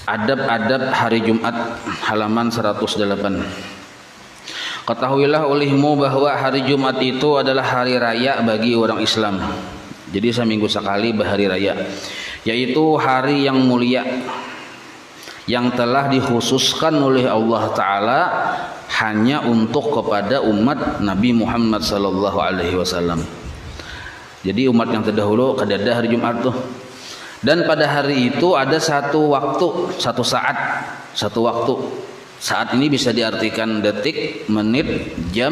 Adab-adab hari Jumat, halaman 108. Ketahuilah olehmu bahwa hari Jumat itu adalah hari raya bagi orang Islam. Jadi seminggu sekali berhari raya, yaitu hari yang mulia yang telah dikhususkan oleh Allah Ta'ala hanya untuk kepada umat Nabi Muhammad sallallahu alaihi wasallam. Jadi umat yang terdahulu kadada hari Jumat tuh. Dan pada hari itu ada satu waktu, satu saat, satu waktu. Saat ini bisa diartikan detik, menit, jam,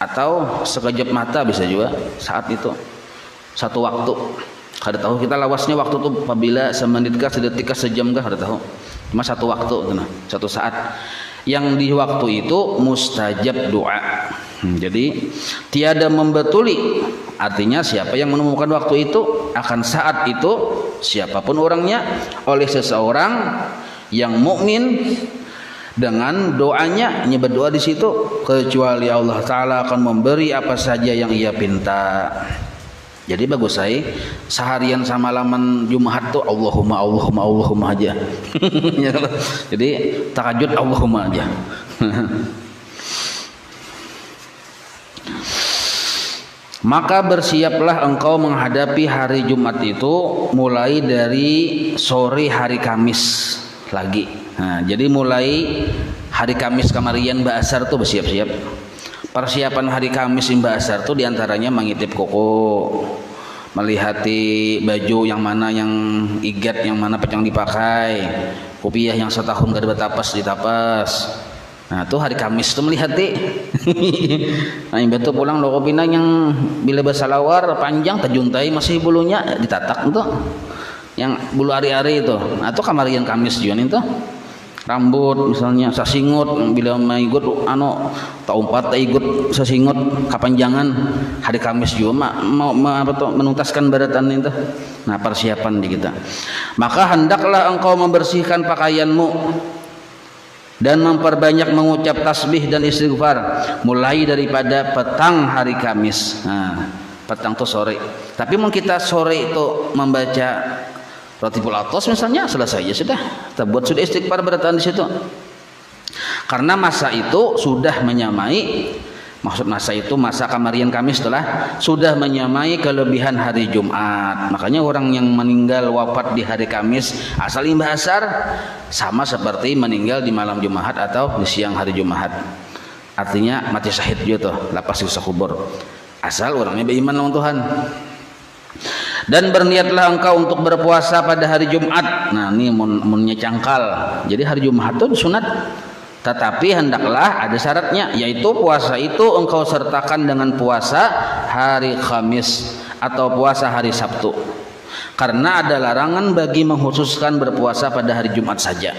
atau sekejap mata bisa juga. Saat itu satu waktu. Kada tahu kita lawasnya waktu itu apabila semenit kah, sedetik kah, sejam kah, kada tahu. Cuma satu waktu, satu saat. Yang di waktu itu mustajab doa. Jadi tiada membetuli, artinya siapa yang menemukan waktu itu akan saat itu siapapun orangnya oleh seseorang yang mukmin dengan doanya berdoa di situ kecuali Allah Ta'ala akan memberi apa saja yang ia pinta. Jadi bagus saya seharian sama laman Jumat tuh Allahumma Allahumma Allahumma aja. Jadi tahajud Allahumma aja. Maka bersiaplah engkau menghadapi hari Jumat itu mulai dari sore hari Kamis lagi. Nah, jadi mulai hari Kamis kamarian Mbak Asar tuh bersiap-siap. Persiapan hari Kamis Mbak Asar tuh diantaranya mengitip koko, melihati baju yang mana yang igat, yang mana pecang dipakai, kopiah yang setahun gak ada tapas ditapas. Nah tuh hari Kamis tuh melihati. Nah yang betul pulang lo kopina yang bila bersalawar panjang terjuntai masih bulunya ditatak itu, yang bulu ari-ari itu. Nah tuh kamarian Kamis juga nih tuh. Rambut misalnya sasingut bila maigut taumpat igut sasingut kapanjangan hari Kamis juga mau menuntaskan baratan itu. Nah persiapan di kita. Maka hendaklah engkau membersihkan pakaianmu dan memperbanyak mengucap tasbih dan istighfar mulai daripada petang hari Kamis. Nah, petang itu sore. Tapi mau kita sore itu membaca Ratibul Atos misalnya selesai ya sudah. Kita buat sudah istighfar bertahan di situ. Karena masa itu sudah menyamai, maksud masa itu masa kamarian Kamis telah sudah menyamai kelebihan hari Jumat. Makanya orang yang meninggal wafat di hari Kamis asal Mbah Asar sama seperti meninggal di malam Jumat atau di siang hari Jumat. Artinya mati syahid juga tuh, lapas di kubur. Asal orangnya beriman lawan Tuhan. Dan berniatlah engkau untuk berpuasa pada hari Jumat. Nah ini munnya cangkal. Jadi hari Jumat itu sunat. Tetapi hendaklah ada syaratnya, yaitu puasa itu engkau sertakan dengan puasa hari Kamis atau puasa hari Sabtu. Karena ada larangan bagi mengkhususkan berpuasa pada hari Jumat saja.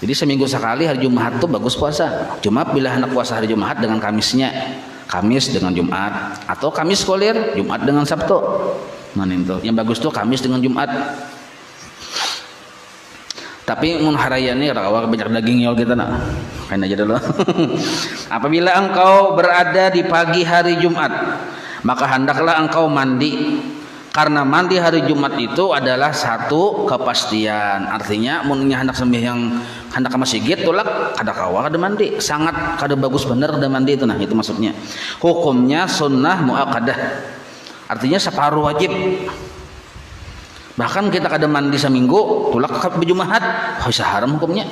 Jadi seminggu sekali hari Jumat itu bagus puasa. Cuma bila hendak puasa hari Jumat dengan Kamisnya, Kamis dengan Jumat, atau Kamis kolir, Jumat dengan Sabtu. Nah itu yang bagus tuh Kamis dengan Jumat. Tapi mun harayane rawa banyak daging yol kita nak. Kain aja dulu. Apabila engkau berada di pagi hari Jumat, maka hendaklah engkau mandi. Karena mandi hari Jumat itu adalah satu kepastian. Artinya munnya hendak sembahyang hendak ke masjid tulak kada kawa kada mandi. Sangat kada bagus bener kada mandi itu. Nah itu maksudnya. Hukumnya sunnah muakkadah. Artinya separuh wajib. Bahkan kita kada mandi seminggu tulak ke Jumat bisa haram hukumnya.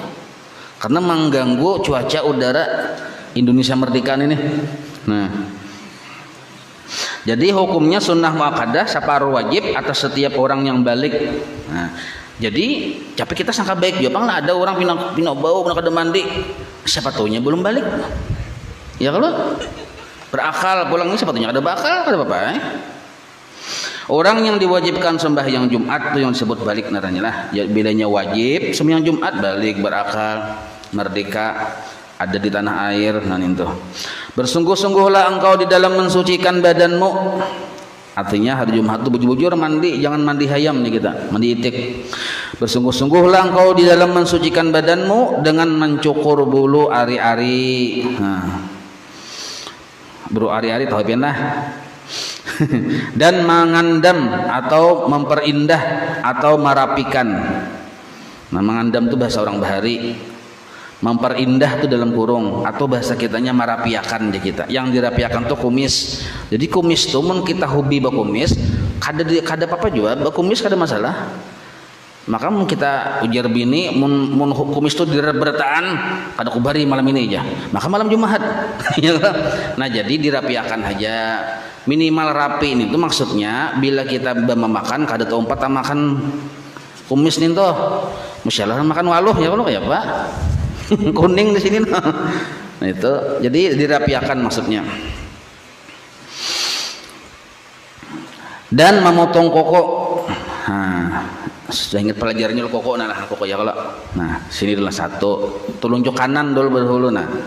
Karena mengganggu cuaca udara Indonesia merdeka ini. Nah, jadi hukumnya sunnah muakkadah separuh wajib atas setiap orang yang balik. Nah, jadi tapi kita sangka baik juga lah ada orang pindah bau pindah kada mandi. Siapa tahunya belum balik. Ya kalau berakal pulangnya siapa tahunya ada bakal kada apa-apa. Orang yang diwajibkan sembahyang Jumat itu yang disebut balik naranya lah. Ya, bilanya wajib sembahyang Jumat balik berakal merdeka ada di tanah air. Nah itu. Bersungguh-sungguhlah engkau di dalam mensucikan badanmu. Artinya hari Jumat itu bujur-bujur mandi, jangan mandi hayam nih kita, mandi itik. Bersungguh-sungguhlah engkau di dalam mensucikan badanmu dengan mencukur bulu ari-ari. Nah. Bulu ari-ari tahu lah. Dan mengandam atau memperindah atau merapikan Nah, mengandam itu bahasa orang Bahari. Memperindah tuh dalam kurung, atau bahasa kitanya merapiakan aja kita. Yang dirapiakan tuh kumis. Jadi kumis tuh mun kita hobi bakumis, kada apa juga bakumis kada masalah. Maka mun kita ujar bini mun kumis tuh direbertaan kada kubari malam ini aja. Maka malam Jumat. Nah, jadi dirapiakan aja. Minimal rapi ini tuh maksudnya bila kita memakan kada tempat makan kumis nih tuh. Musyalah makan waluh ya kalau kayak Pak. Kuning di sini. Nah itu jadi dirapiakan maksudnya. Dan memotong koko. Nah, sudah ingat pelajarannya lo koko, nah koko ya kalau. Nah sini adalah satu. Telunjuk kanan dulu berhulu nah.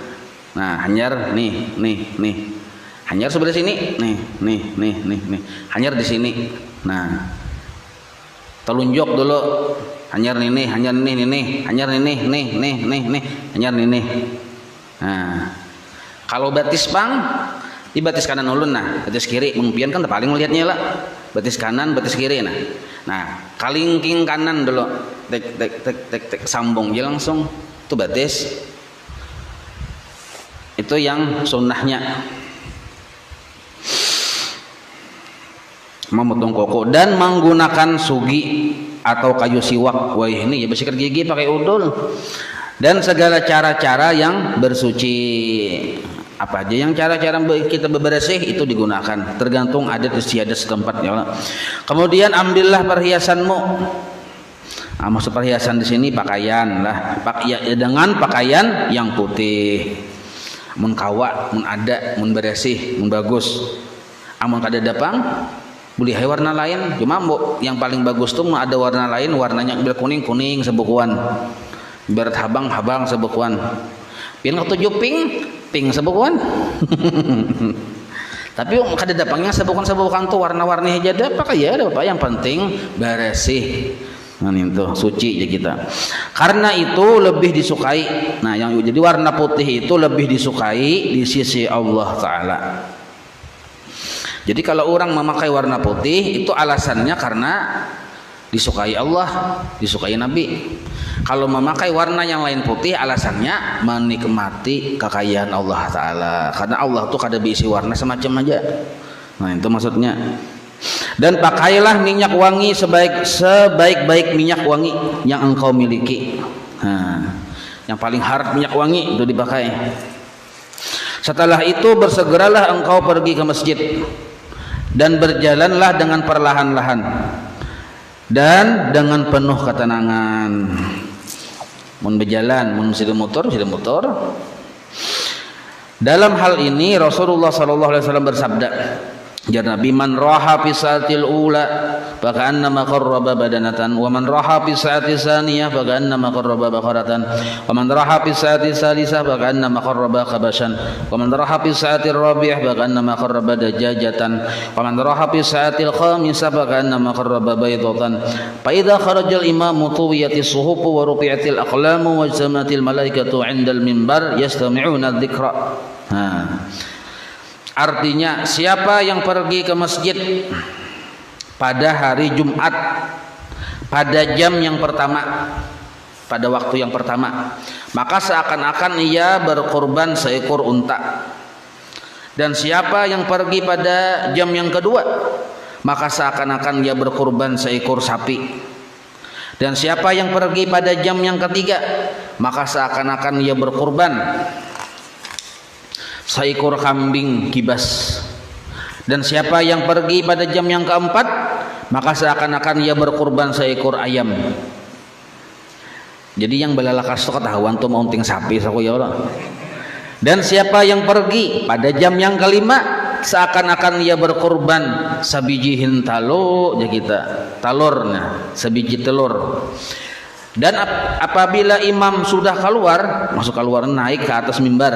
Nah hanyar nih. Hanyar sebelah sini nih. Hanyar di sini. Nah telunjuk dulu. Hanyar nih, hanyar nih, hanyar nih, hanyar nih. Nah, kalau batis pang, di batis kanan ulun nah, batis kiri, mungkin kan paling melihatnya lah. Batis kanan, batis kiri nah. Nah, kalingking kanan dulu, tek sambung aja langsung, itu batis. Itu yang sunnahnya. Memotong koko dan menggunakan sugi atau kayu siwak. Wah ini ya bersikat gigi pakai udul. Dan segala cara-cara yang bersuci, apa aja yang cara-cara kita bebersih itu digunakan, tergantung adat istiadat setempat ya. Kemudian ambillah perhiasanmu. Nah, maksud perhiasan di sini pakaian lah, dengan pakaian yang putih. Mun kawa, mun ada, mun bersih, mun bagus. Amun kada dapang boleh warna lain, cuma yang paling bagus tuh ada warna lain, warnanya biar kuning sebukuan, biar habang sebukuan, pian ketujuh pink sebukuan. Tapi kada dapangnya sebukuan tuh warna-warni aja ada apa ya ada apa yang penting bersih. Nah itu suci ya kita. Karena itu lebih disukai. Nah yang jadi warna putih itu lebih disukai di sisi Allah Ta'ala. Jadi kalau orang memakai warna putih itu alasannya karena disukai Allah, disukai Nabi. Kalau memakai warna yang lain putih alasannya menikmati kekayaan Allah Ta'ala. Karena Allah tuh kada diisi warna semacam aja. Nah itu maksudnya. Dan pakailah minyak wangi sebaik-baik minyak wangi yang engkau miliki. Nah, yang paling harap minyak wangi itu dipakai. Setelah itu bersegeralah engkau pergi ke masjid. Dan berjalanlah dengan perlahan-lahan dan dengan penuh ketenangan. Mun berjalan, mun sida motor. Dalam hal ini Rasulullah SAW bersabda, jar Nabi, man raha fi sa'atil ula faka'annama qarraba badanatan wa man raha fi sa'ati saniyah faka'annama qarraba baqaratan wa man raha fi sa'ati salisah faka'annama qarraba kabashan wa man raha fi sa'ati rabi'ah faka'annama qarraba dajajatan wa man raha fi sa'ati khamisah faka'annama qarraba baydatan fa idza kharajal imamu tuwiyatis suhufu wa rufi'atil aqlamu wa ijtamatil malaikatu 'indal minbar yastami'una adh-dhikra. Artinya siapa yang pergi ke masjid pada hari Jumat pada jam yang pertama, pada waktu yang pertama, maka seakan-akan ia berkorban seekor unta. Dan siapa yang pergi pada jam yang kedua, maka seakan-akan ia berkorban seekor sapi. Dan siapa yang pergi pada jam yang ketiga, maka seakan-akan ia berkorban seekor kambing kibas. Dan siapa yang pergi pada jam yang keempat, maka seakan-akan ia berkorban seekor ayam. Jadi yang belalakas itu ketahuan tuh maunting sapi saku ya Allah. Dan siapa yang pergi pada jam yang kelima, seakan-akan ia berkorban sabiji hintalo ya kita, talurnya, sabiji telur. Dan apabila imam sudah keluar, masuk keluar naik ke atas mimbar,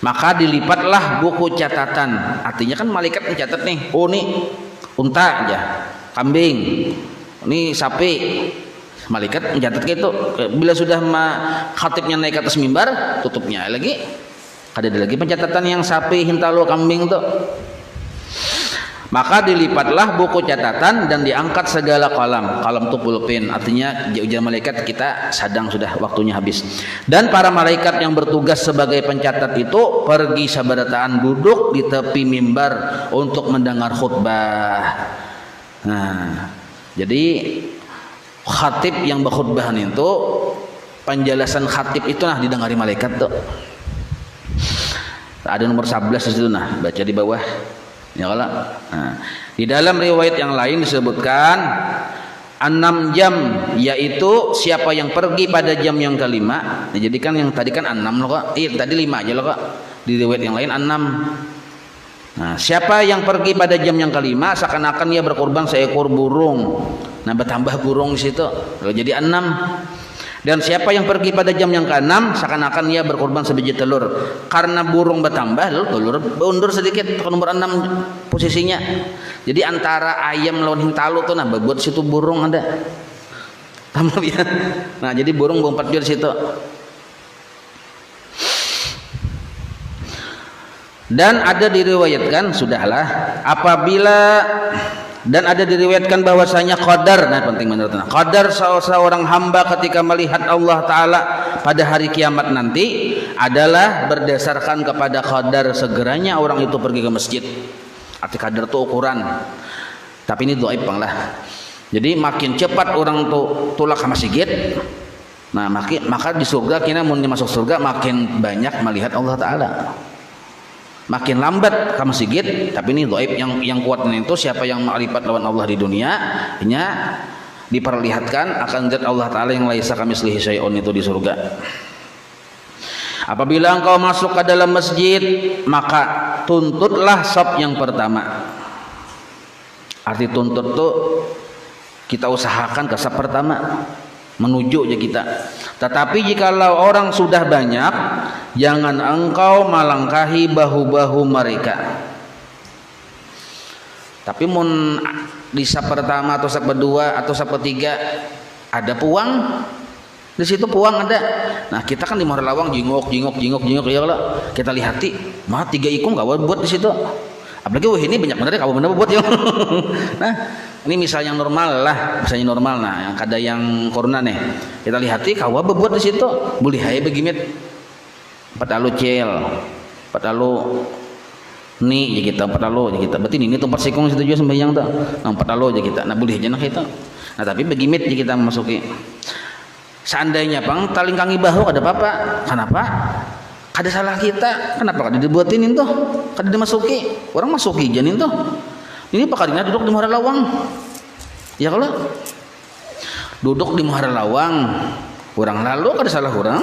maka dilipatlah buku catatan. Artinya kan malaikat mencatat nih, oh nih unta aja, kambing, ini sapi. Malaikat mencatat gitu. Bila sudah khatibnya naik ke atas mimbar, tutupnya lagi. Ada lagi pencatatan yang sapi, hintalo, kambing tuh. Maka dilipatlah buku catatan dan diangkat segala kalam. Kalam itu pulpen, artinya ujar malaikat kita sadang sudah waktunya habis. Dan para malaikat yang bertugas sebagai pencatat itu pergi sabarataan duduk di tepi mimbar untuk mendengar khutbah. Nah, jadi khatib yang berkhutbah itu penjelasan khatib itu nah didengari malaikat tuh. Ada nomor 11 di situ nah, baca di bawah. Ya kalau di dalam riwayat yang lain disebutkan 6 jam, yaitu siapa yang pergi pada jam yang kelima. Nah, jadi kan yang tadi kan 6 loh kok. Tadi 5 aja loh kok. Di riwayat yang lain 6. Nah, siapa yang pergi pada jam yang kelima seakan-akan ia berkorban seekor burung. Nah, bertambah burung di situ. Jadi 6. Dan siapa yang pergi pada jam yang ke-6 seakan-akan ia berkorban sebiji telur. Karena burung bertambah lalu telur undur sedikit ke nomor 6 posisinya. Jadi antara ayam lawan hintalu tuh nah buat situ burung ada. Paham ya? Nah, jadi burung lompat di situ. Dan ada diriwayatkan sudahlah apabila dan ada diriwayatkan bahwasanya qadar, nah penting menurut qadar seorang hamba ketika melihat Allah Ta'ala pada hari kiamat nanti adalah berdasarkan kepada qadar segeranya orang itu pergi ke masjid. Arti qadar itu ukuran, tapi ini dhaif bang lah. Jadi makin cepat orang tuh tulak ke masjid, nah maka di surga kita mau masuk surga makin banyak melihat Allah Ta'ala. Makin lambat ke masjid, tapi ini dhaif. Yang kuat itu siapa yang ma'rifat lawan Allah di dunia, nya diperlihatkan akan zat Allah Ta'ala yang laisa kamitslihi syai'un itu di surga. Apabila engkau masuk ke dalam masjid, maka tuntutlah shaf yang pertama. Arti tuntut tuh kita usahakan ke shaf pertama, menuju aja kita. Tetapi jikalau orang sudah banyak, jangan engkau melangkahi bahu-bahu mereka. Tapi mun di saf pertama atau saf kedua atau saf ketiga ada puang, di situ puang ada. Nah, kita kan di Mahalawang jingok ya kalau kita lihati, mah 3 ikung kawa buat di situ. Apalagi ini banyak bener kawa bener buat ya. Nah, ini misalnya normal lah, misalnya normal. Nah, yang kada yang corona nih, kita lihati kawa bebuat di situ. Boleh hai begimit 4 alu cel, 4 alu ni je kita 4 alu je kita. Berarti ini tempat sikung situ juga sembahyang tuh. Nah, 4 alu je kita. Nah, boleh je nak kita. Nah, tapi begimit je kita masuki. Seandainya pang talingkangi bahu ada apa? Kenapa? Kada salah kita. Kenapa kada dibuatin itu? Kada dimasuki. Orang masuki janin tuh. Ini pakadina duduk di Mahalawang. Ya kalau duduk di Mahalawang, orang lalu kada salah orang.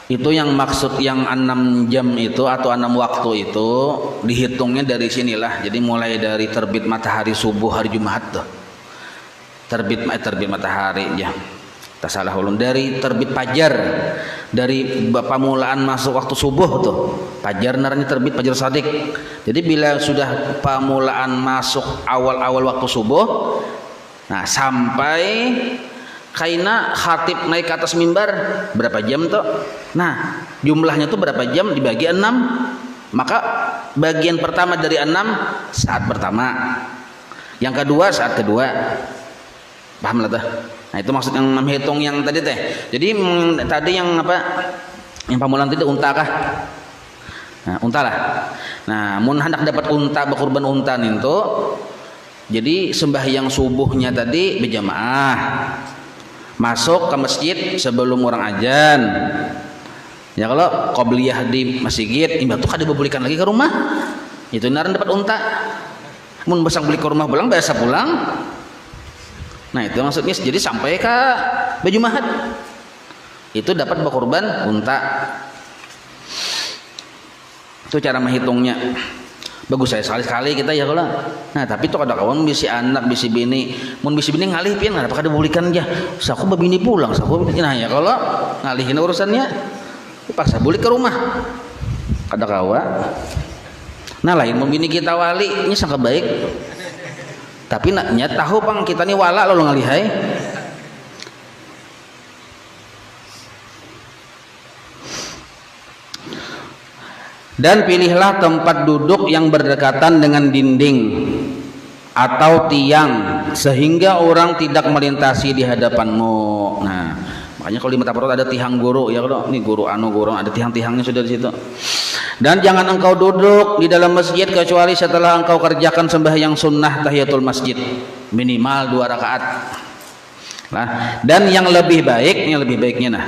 Itu yang maksud yang 6 jam itu atau 6 waktu itu dihitungnya dari sinilah. Jadi mulai dari terbit matahari subuh hari Jumat tuh. Terbit matahari ya. Tak salah ulun dari terbit fajar, dari pamulaan masuk waktu subuh tuh fajar naranya terbit fajar sadik. Jadi bila sudah pamulaan masuk awal-awal waktu subuh, nah sampai kaina khatib naik ke atas mimbar berapa jam tuh? Nah jumlahnya tuh berapa jam dibagi 6, maka bagian pertama dari 6 saat pertama, yang kedua saat kedua. Paham lah tuh? Nah itu maksud yang hitung yang tadi teh. Jadi tadi yang apa? Yang pamulan tadi unta kah? Nah, unta lah. Nah, mun hendak dapat unta berkorban unta itu, jadi sembahyang subuhnya tadi berjamaah. Masuk ke masjid sebelum orang azan. Ya kalau qobliyah di masjid, imbah tuh kada dibelikan lagi ke rumah. Itu naran dapat unta. Mun besang beli ke rumah pulang biasa pulang. Nah itu maksudnya jadi sampai ke Bajumahat itu dapat berkorban unta. Itu cara menghitungnya. Bagus saya sekali kita ya kalau. Nah tapi itu ada kawan bisi anak bisi bini, mun bisi bini ngalih pian nggak apa kada bulikan aja. Saku babini pulang, saku nah ya kalau ngalihin urusannya, paksa bulik ke rumah. Kada kawa. Nah lain mun bini kita wali, ini sangat baik. Tapi naknya tahu pang kita nih wala lalu ngalihai. Dan pilihlah tempat duduk yang berdekatan dengan dinding atau tiang sehingga orang tidak melintasi di hadapanmu. Nah, makanya kalau di mata perut ada tiang guru ya, kalau ini guru ada tiang-tiangnya sudah di situ. Dan jangan engkau duduk di dalam masjid kecuali setelah engkau kerjakan sembahyang sunnah tahiyatul masjid minimal 2 rakaat. Nah, dan yang lebih baiknya nah,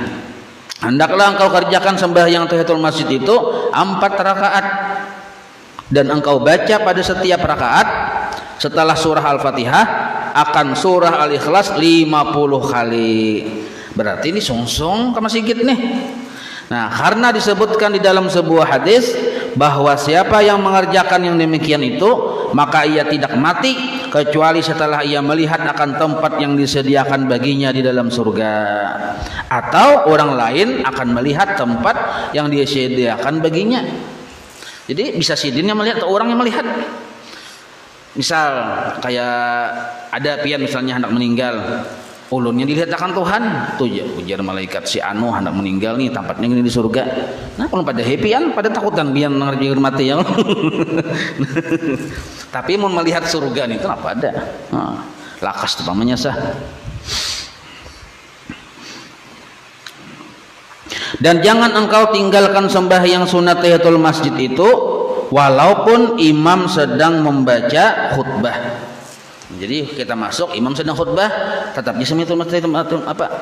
hendaklah engkau kerjakan sembahyang tahiyatul masjid itu 4 rakaat dan engkau baca pada setiap rakaat setelah surah Al-Fatihah akan surah Al-Ikhlas 50 kali. Berarti ini sungsung ke masjid nih. Nah, karena disebutkan di dalam sebuah hadis bahwa siapa yang mengerjakan yang demikian itu maka ia tidak mati kecuali setelah ia melihat akan tempat yang disediakan baginya di dalam surga, atau orang lain akan melihat tempat yang disediakan baginya. Jadi bisa sidinnya melihat atau orang yang melihat. Misal kayak ada pian misalnya hendak meninggal, ulunnya dilihat akan Tuhan tuh ya, ujar malaikat si anu hendak meninggal nih tempatnya ini di surga. Nah, kalau pada happyan pada takutan biar ngerjain mati ya. Tapi mau melihat surga nih kenapa ada? Nah, lakas namanya sah. Dan jangan engkau tinggalkan sembahyang sunat tahiyatul masjid itu walaupun imam sedang membaca khutbah. Jadi kita masuk imam sedang khutbah tetap di semitul masjid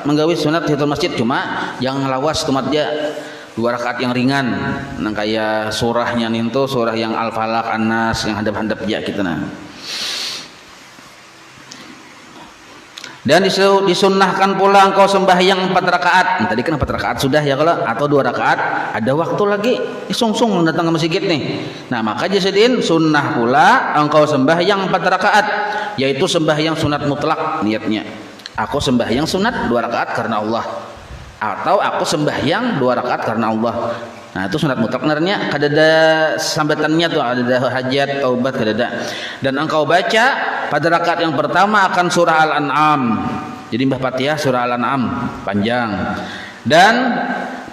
menggawi sunat tahiyatul masjid, cuma jangan ngelawas tumat dia 2 rakaat yang ringan nang kayak surahnya nintu surah yang Al-Falaq An-Nas yang hadap-hadap ya kita nah. Dan disunnahkan pula engkau sembahyang 4 rakaat. Tadi kan 4 rakaat sudah ya kalau, atau 2 rakaat ada waktu lagi sungsung datang ke masjid nih. Nah, maka jadiin sunnah pula engkau sembahyang 4 rakaat, yaitu sembahyang sunat mutlak niatnya. Aku sembahyang sunat 2 rakaat karena Allah, atau aku sembahyang 2 rakaat karena Allah. Nah, itu sunat mutlak narnya kadada sambatannya tuh ada hajat taubat kadada. Dan engkau baca pada rakaat yang pertama akan surah Al-An'am. Jadi Mbah Fatihah surah Al-An'am panjang. Dan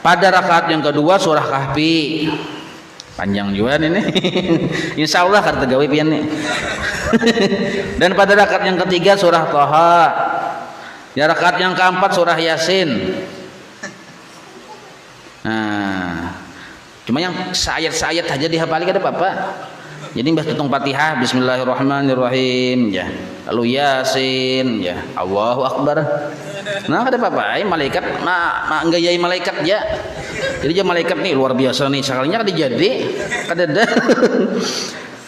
pada rakaat yang kedua surah Kahfi. Panjang juga ini. Insyaallah kartu gawe pian nih. Dan pada rakaat yang ketiga surah Thaha. Ya, rakaat yang keempat surah Yasin. Nah, cuma yang sayat-sayat aja dihafali kada apa-apa. Jadi mbah tutung Fatihah bismillahirrahmanirrahim ya, lalu Yasin ya, Allahu Akbar. Nah, kada apa-apa, malaikat nggayai malaikat ya. Jadi dia malaikat nih luar biasa nih, sekalinya kada jadi kada ada.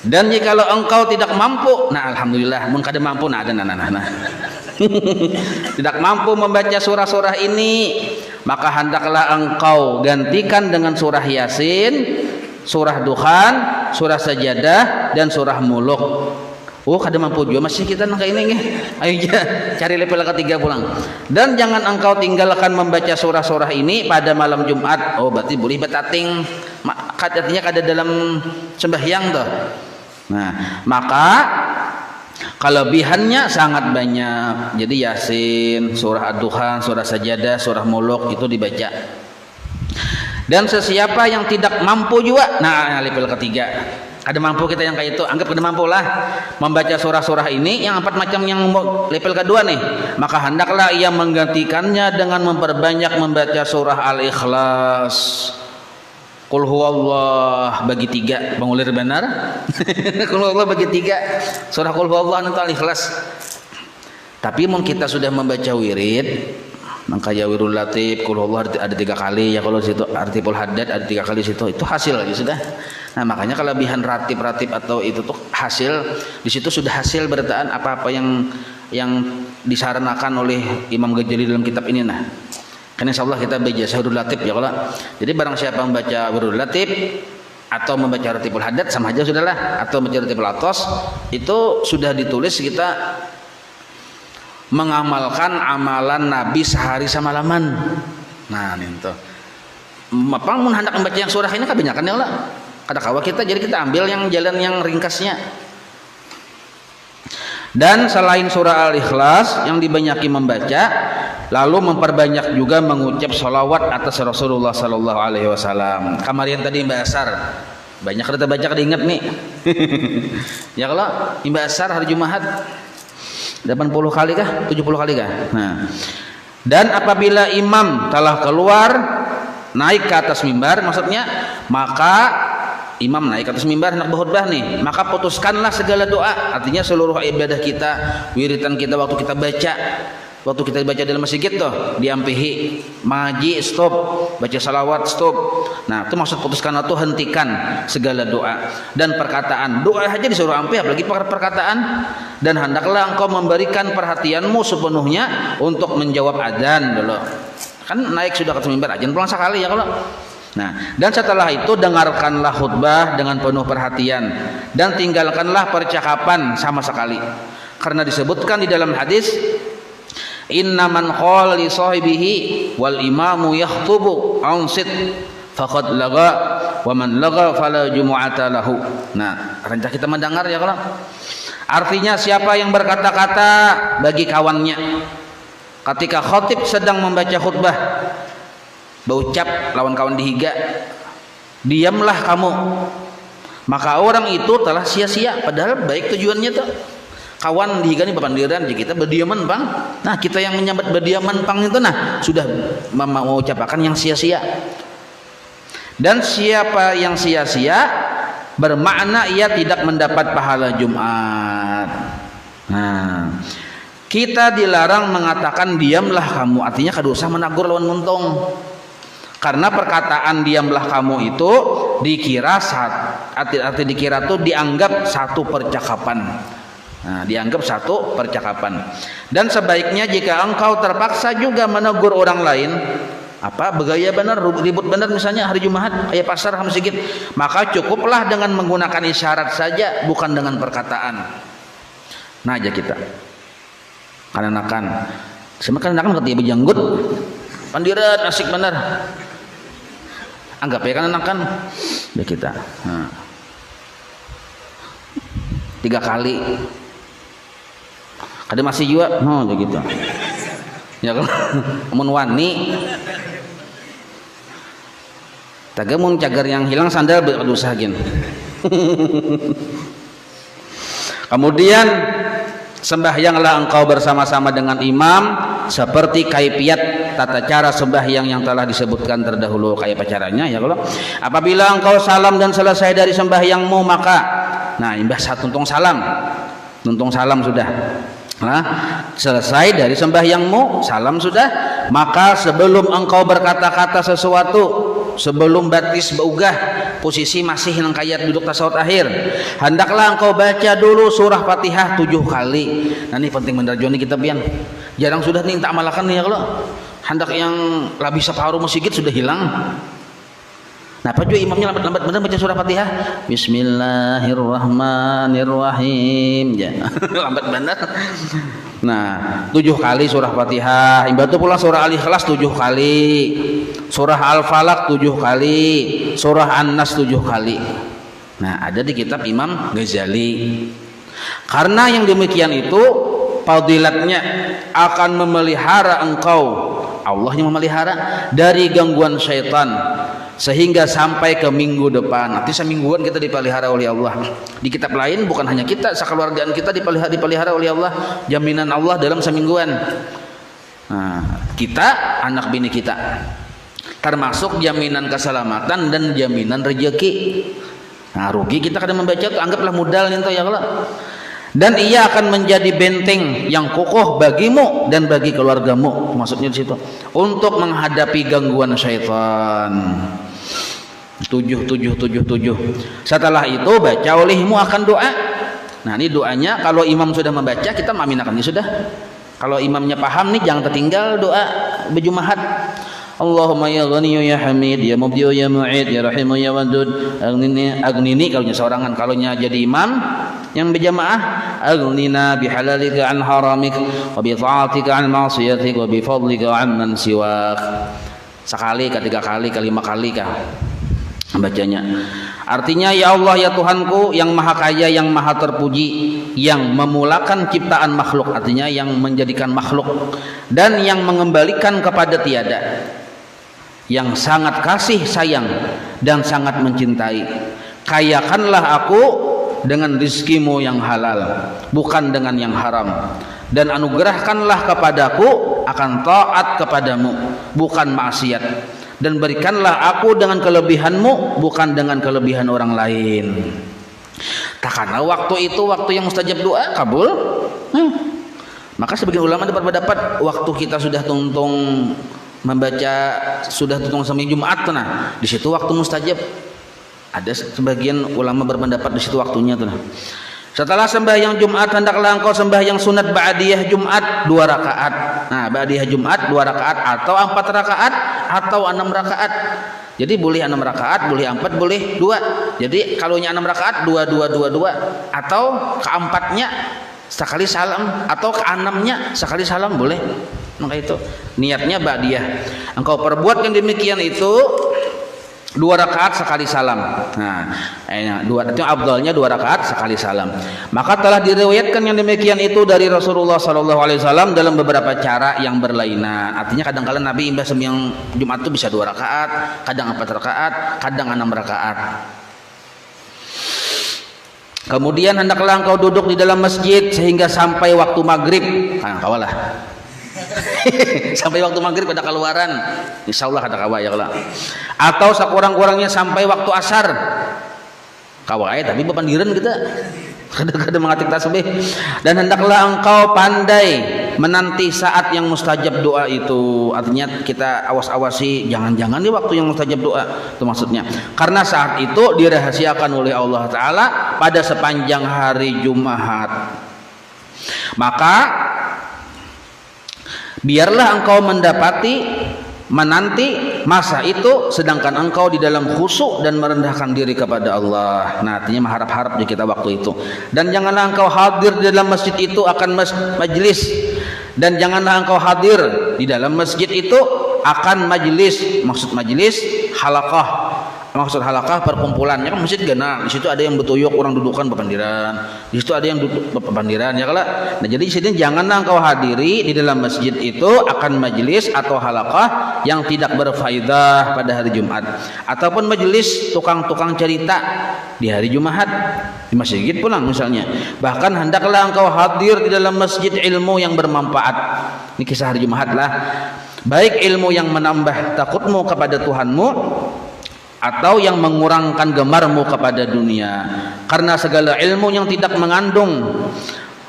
Dan jikalau engkau tidak mampu, nah alhamdulillah mun kada mampu nah ada nah. Tidak mampu membaca surah-surah ini, maka hendaklah engkau gantikan dengan surah Yasin, surah Dukhan, surah Sajadah, dan surah Muluk. Oh, kada mampu juga masih kita nang kayak ini. Ayo ya, cari level ketiga pulang. Dan jangan engkau tinggalkan membaca surah-surah ini pada malam Jumat. Oh, berarti boleh betating. Artinya kada dalam sembahyang tuh. Nah, maka kelebihannya sangat banyak. Jadi Yasin, surah Ad-Dukhan, surah Sajadah, surah Muluk itu dibaca. Dan sesiapa yang tidak mampu juga, nah level ketiga, ada mampu kita yang kayak itu, anggap kada mampu lah membaca surah-surah ini yang 4 macam yang level kedua nih, maka hendaklah ia menggantikannya dengan memperbanyak membaca surah Al-Ikhlas. Qul huwallah bagi 3 pengulir benar. Qul huwallah bagi 3 surah Qul huwallah nanti Al-Ikhlas. Tapi mun kita sudah membaca wirid, maka ya wirul latif Qul huwallah ada 3 kali ya, kalau situ artiful haddad ada 3 kali situ, itu hasil ya sudah. Nah, makanya kelebihan ratib atau itu tuh hasil di situ sudah hasil bertaan apa-apa yang disarankan oleh Imam Ghazali dalam kitab ini. Nah, kan insyaallah kita baca Wirul Latif ya kalau. Jadi barang siapa membaca Wirul Latif atau membaca Ratibul Haddad sama aja sudahlah, atau membaca Ratibul Atos, itu sudah ditulis kita mengamalkan amalan Nabi sehari semalaman. Nah, itu. Apa mun hendak membaca yang surah ini kebanyakan ya Allah. Kada kawa kita, jadi kita ambil yang jalan yang ringkasnya. Dan selain surah Al-Ikhlas yang dibanyaki membaca, lalu memperbanyak juga mengucap salawat atas Rasulullah sallallahu alaihi wasallam. Kamarian tadi Mbak Asar Banyak kita baca kada ingat nih. Ya kalau imbah asar hari Jumat 80 kali kah? 70 kali kah? Nah. Dan apabila imam telah keluar naik ke atas mimbar, maksudnya maka imam naik ke atas mimbar hendak berkhutbah nih, maka putuskanlah segala doa. Artinya seluruh ibadah kita, wiritan kita waktu kita baca dalam masjid tuh diampihi, maji stop, baca salawat stop. Nah itu maksud putuskan itu hentikan segala doa dan perkataan. Doa aja disuruh ampih, apalagi perkataan. Dan hendaklah engkau memberikan perhatianmu sepenuhnya untuk menjawab adzan dulu. Kan naik sudah ke mimbar, adzan pulang sekali ya kalau. Nah, dan setelah itu dengarkanlah khutbah dengan penuh perhatian dan tinggalkanlah percakapan sama sekali. Karena disebutkan di dalam hadis, inna man qala li sahibihi wal imamu yakhutubu ansit faqad laga wa man laga fala jumu'ata lahu. Nah, rencana kita mendengar ya kalau. Artinya siapa yang berkata-kata bagi kawannya ketika khatib sedang membaca khutbah, berucap lawan kawan dihiga, diamlah kamu, maka orang itu telah sia-sia, padahal baik tujuannya tuh. Kawan dihiga ini papandiran, jadi kita berdiaman pang. Nah kita yang menyambat berdiaman pang itu nah sudah mau ucapkan yang sia-sia. Dan siapa yang sia-sia bermakna ia tidak mendapat pahala Jumat. Nah kita dilarang mengatakan diamlah kamu, artinya kada usah menagur lawan muntung. Karena perkataan diamlah kamu itu dikira arti dikira itu dianggap satu percakapan. Nah, dianggap satu percakapan. Dan sebaiknya jika engkau terpaksa juga menegur orang lain, apa bergaya benar, ribut benar misalnya hari Jumat, ayah pasar ham sedikit, maka cukuplah dengan menggunakan isyarat saja, bukan dengan perkataan. Nah aja kita. Karena semakin ketika berjanggut, pandiran asik benar. Anggap ya kan ya kita. Nah. 3 kali. Ada masih juga, no begitu. Ya kan, amun wani. Tagamun cagar yang hilang sandal berusahakin. Kemudian sembahyanglah engkau bersama-sama dengan imam seperti kaifiat tata cara sembahyang yang telah disebutkan terdahulu. Kayak pacarannya ya kalau apabila engkau salam dan selesai dari sembahyangmu maka nah imbah satu tuntung salam sudah. Nah, selesai dari sembahyangmu, salam sudah, maka sebelum engkau berkata-kata sesuatu, sebelum batis beugah, posisi masih nang kayat duduk tasawuf akhir, hendaklah engkau baca dulu surah Fatihah 7 kali. Nah ini penting benar Joni kita pian. Jarang sudah nih tak malakan nih ya kalau hendak yang labis separuh masjid sudah hilang. Nah, apa juga imamnya lambat-lambat benar baca surah Fatihah? Bismillahirrahmanirrahim. Ya, lambat benar. Nah, 7 kali surah Fatihah. Imbatu pula surah Al-Ikhlas 7 kali. Surah Al-Falaq 7 kali. Surah An-Nas 7 kali. Nah, ada di kitab Imam Ghazali. Karena yang demikian itu fadilatnya akan memelihara engkau, Allah yang memelihara dari gangguan syaitan sehingga sampai ke minggu depan. Nanti semingguan kita dipelihara oleh Allah. Di kitab lain bukan hanya kita, sekeluargaan kita dipelihara oleh Allah, jaminan Allah dalam semingguan. Nah, kita anak bini kita termasuk jaminan keselamatan dan jaminan rezeki. Nah, rugi kita kadang membaca itu anggaplah modal itu ya Allah. Dan ia akan menjadi benteng yang kokoh bagimu dan bagi keluargamu, maksudnya di situ, untuk menghadapi gangguan syaitan. 7. Setelah itu baca olehmu akan doa. Nah ini doanya kalau imam sudah membaca kita mengaminakan ini sudah. Kalau imamnya paham nih jangan tertinggal doa berjumahat. Allahumma ya ghani ya hamid ya mubdi ya mu'id ya rahimu ya wadud agnini kalau seorangan. Kalau jadi imam yang berjamaah, aghnina bihalalika an haramik wa bi ta'atika an ma'siyatik wa bi fadlika amman siwak. Sekali, 3 kali, 5 kali kah bacanya. Artinya ya Allah ya Tuhanku yang maha kaya, yang maha terpuji, yang memulakan ciptaan makhluk, artinya yang menjadikan makhluk dan yang mengembalikan kepada tiada, yang sangat kasih sayang dan sangat mencintai. kayakanlah aku dengan rizkimu yang halal, bukan dengan yang haram, dan anugerahkanlah kepadaku akan taat kepadamu, bukan maksiat, dan berikanlah aku dengan kelebihanmu, bukan dengan kelebihan orang lain. Tak karena waktu itu waktu yang mustajab doa kabul. Maka sebagian ulama berpendapat waktu kita sudah tuntung membaca, sudah tuntung sampai Jumat, nah di situ waktu mustajab. Ada sebagian ulama berpendapat di situ waktunya tuh. Setelah sembahyang Jumat hendaklah engkau sembahyang sunat ba'diyah Jumat 2 rakaat. Nah, ba'diyah Jumat 2 rakaat atau 4 rakaat atau 6 rakaat. Jadi boleh 6 rakaat, boleh 4, boleh 2. Jadi kalau 6 rakaat 2 atau keempatnya sekali salam atau keenamnya sekali salam boleh. Maka itu niatnya ba'diyah. Engkau perbuat yang demikian itu 2 rakaat sekali salam. Nah, itu afdalnya 2 rakaat sekali salam. Maka telah diriwayatkan yang demikian itu dari Rasulullah SAW dalam beberapa cara yang berlainan. Artinya kadang-kadang Nabi imbah sembahyang Jumat itu bisa 2 rakaat, kadang 4 rakaat, kadang 6 rakaat. Kemudian hendaklah engkau duduk di dalam masjid sehingga sampai waktu maghrib. Nah, kawalah. Sampai waktu maghrib ada keluaran, insyaallah ada kawa ya Allah. Atau sekurang-kurangnya sampai waktu asar. Kawai tapi bepandiran kita. Kadang-kadang mengatik tasbih. Dan hendaklah engkau pandai menanti saat yang mustajab doa itu. Artinya kita awas-awasi jangan-jangan di waktu yang mustajab doa itu maksudnya. Karena saat itu dirahasiakan oleh Allah Ta'ala pada sepanjang hari Jumat. Maka biarlah engkau menanti masa itu sedangkan engkau di dalam khusyuk dan merendahkan diri kepada Allah. Nah, artinya mengharap-harap di kita waktu itu. Dan janganlah engkau hadir di dalam masjid itu akan majlis, dan janganlah engkau hadir di dalam masjid itu akan majlis. Maksud majlis halaqah. Maksud halaqah perkumpulannya kan masjid gana. Di situ ada yang betuyuk orang dudukan bepandiran. Di situ ada yang duduk bepandiran ya kala. Nah, jadi di sini janganlah engkau hadiri di dalam masjid itu akan majelis atau halaqah yang tidak berfaedah pada hari Jumat, ataupun majelis tukang-tukang cerita di hari Jumat di masjid pulang misalnya. Bahkan hendaklah engkau hadir di dalam masjid ilmu yang bermanfaat. Ini kisah hari Jumat lah. Baik ilmu yang menambah takutmu kepada Tuhanmu atau yang mengurangkan gemarmu kepada dunia. Karena segala ilmu yang tidak mengandung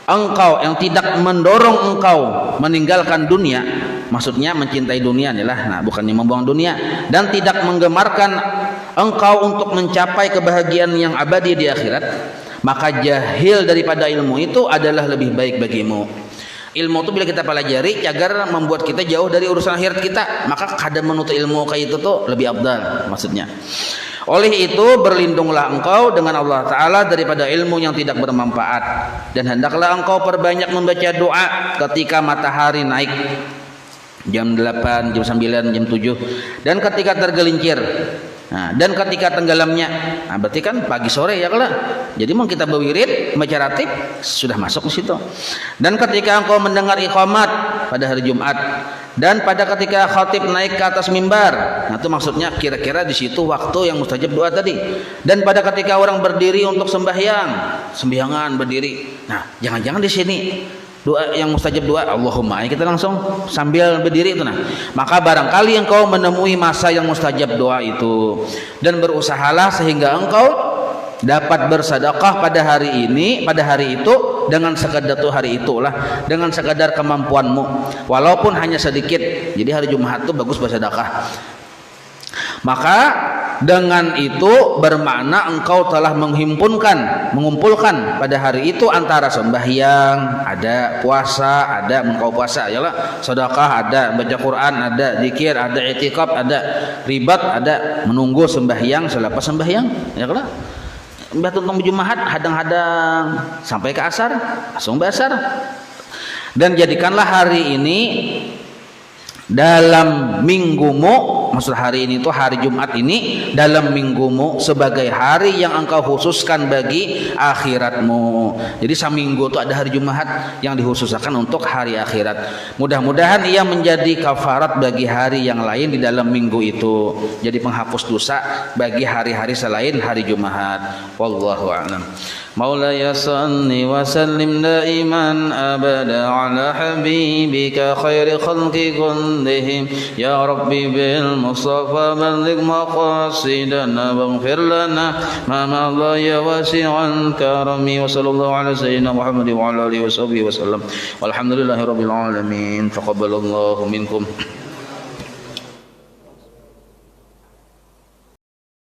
engkau, yang tidak mendorong engkau meninggalkan dunia, maksudnya mencintai dunia inilah, nah bukannya membuang dunia, dan tidak menggemarkan engkau untuk mencapai kebahagiaan yang abadi di akhirat, maka jahil daripada ilmu itu adalah lebih baik bagimu. Ilmu itu bila kita pelajari agar membuat kita jauh dari urusan akhirat kita, maka kadang menuntut ilmu kayak itu tuh lebih afdal maksudnya. Oleh itu berlindunglah engkau dengan Allah Ta'ala daripada ilmu yang tidak bermanfaat, dan hendaklah engkau perbanyak membaca doa ketika matahari naik jam 8, jam 9, jam 7, dan ketika tergelincir. Nah, dan ketika tenggelamnya, nah berarti kan pagi sore ya kalau. Jadi mau kita berwirid, baca ratib sudah masuk di situ. Dan ketika engkau mendengar iqamat pada hari Jumat, dan pada ketika khatib naik ke atas mimbar, nah itu maksudnya kira-kira di situ waktu yang mustajab doa tadi. Dan pada ketika orang berdiri untuk sembahyangan berdiri. Nah, jangan-jangan di sini doa yang mustajab doa Allahumma, kita langsung sambil berdiri itu. Nah, maka barangkali engkau menemui masa yang mustajab doa itu, dan berusahalah sehingga engkau dapat bersedekah pada hari ini, pada hari itu, dengan sekadar tuh hari itulah, dengan sekadar kemampuanmu, walaupun hanya sedikit. Jadi hari Jumat itu bagus bersedekah. Maka dengan itu bermakna engkau telah mengumpulkan pada hari itu antara sembahyang, ada puasa, ada engkau puasa ya lah, sedekah ada, baca Quran ada, zikir ada, i'tikaf ada, ribat ada, menunggu sembahyang, selepas sembahyang ya lah. Mbah tentang Jumat hadang-hadang sampai ke asar, langsung basar. Dan jadikanlah hari ini dalam minggumu maksud hari ini itu hari Jumat ini dalam minggumu sebagai hari yang engkau khususkan bagi akhiratmu. Jadi saminggu itu ada hari Jumat yang dikhususkan untuk hari akhirat. Mudah-mudahan ia menjadi kafarat bagi hari yang lain di dalam minggu itu, jadi penghapus dosa bagi hari-hari selain hari Jumat. Wallahu a'lam. Maulaya salli wa sallim daiman abada ala habibika khairi khalqi kullihim ya rabbi bil mustafa balligh maqasidana waghfir lana ma madha ya wasi'al karami wa sallallahu ala sayyidina Muhammad wa ala alihi wa sahbihi wa sallam walhamdulillahi rabbil alamin taqabbalallahu minkum.